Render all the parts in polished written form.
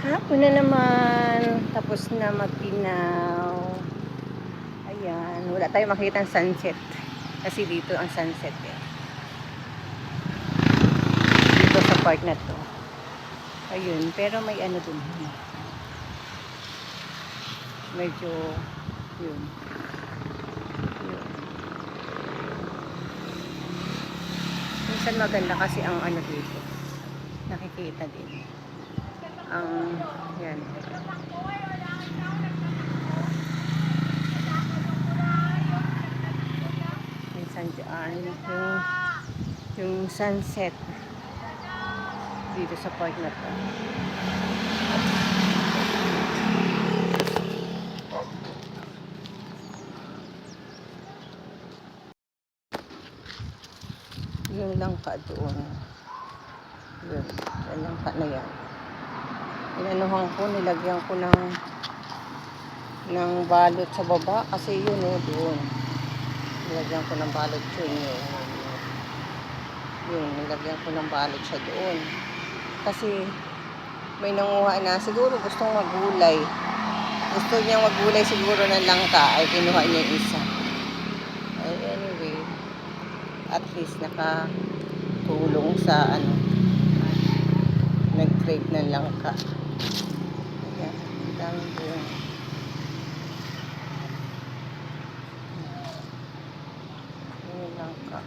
Hapon na naman. Tapos na magpinaw. Ayan. Wala tayong makita ang sunset. Kasi dito ang sunset eh. Dito sa part na to. Ayun. Pero may ano dun. Medyo yun. Minsan maganda kasi ang ano dito. Nakikita din. Ang yan. Minsan dyan yung sunset dito sa part na to. Yung langka doon. Yun. Yung langka na yan. Inanuhan ko, nilagyan ko ng balot sa baba. Kasi yun doon. Nilagyan ko ng balot yun. Yun, nilagyan ko ng balot siya doon. Kasi may nanguha na. Siguro gustong magulay. Gusto niyang magulay siguro ng langka. Ay kinuha niya isa. Ay, anyway. At least nakatulong sa nag-trade ng langka. Ayan, dami doon. Yung langka.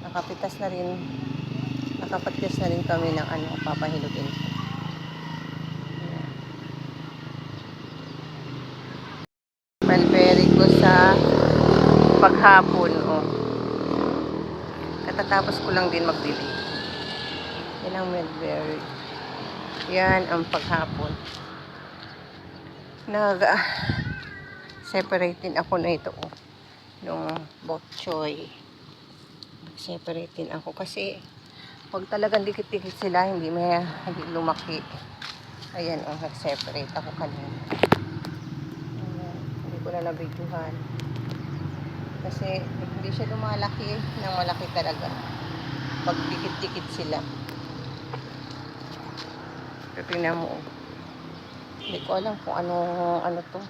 Nakapitas na rin kami ng papahilugin ko. Mulberry ko sa paghapon, katatapos ko lang din magbili. Yan ang mulberry. Yan ang paghapon. Separate din ako na ito, nung bok choy. Separate din ako kasi pag talagang dikit-dikit sila, hindi lumaki. Ayan, nag-separate ako kanina. Hindi ko na nabidyohan. Kasi hindi siya lumalaki ng malaki talaga. Pag dikit-dikit sila. Pero tingnan mo. Hindi ko alam kung ano to.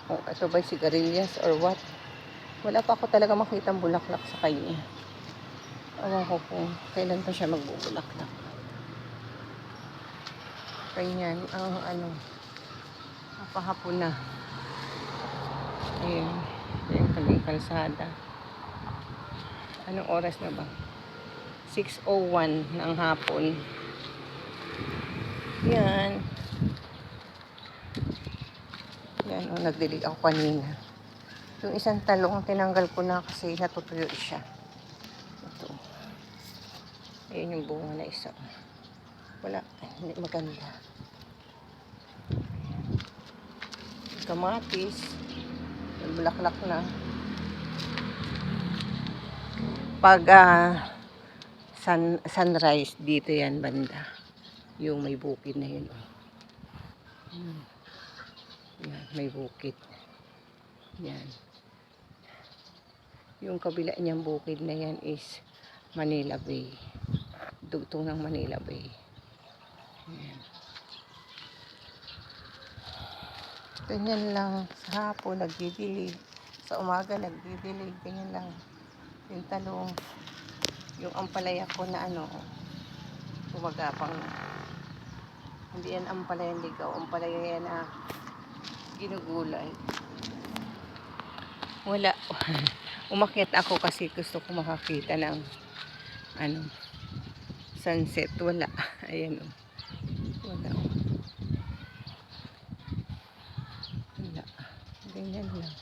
Kung ito ba sigarilyas or what. Wala pa ako talaga makitang bulaklak sa kanya. Awan ko kung kailan pa siya magbubulaklak. Ganyan ang napahapon na. Ayan. Ayan kaming kalsada. Anong oras na ba? 6:01 ng hapon. Yan. Yan, nagdilig ako kanina. Yung isang talong, tinanggal ko na kasi natutuyo siya. Ito. Ayan yung bunga na isa. Wala, hindi maganda. Kamatis. Bulaklak na. Pag sunrise, dito yan banda. Yung may bukid na yun. Yan, may bukid. Yan. Yung kabila niyang bukid na yan is Manila Bay. Dugtong ng Manila Bay. Yan. Ganyan lang. Sa hapon, nagdidilig. Sa umaga, nagdidilig. Ganyan lang. Yung talong. Yung ampalaya ko na gumagapang na. Hindi yan ampalaya ligaw. Ampalaya yan na ginugulay. Wala. Umakyat ako kasi gusto ko makakita ng sunset. Wala. Ayan wala. Wala. Ganyan lang.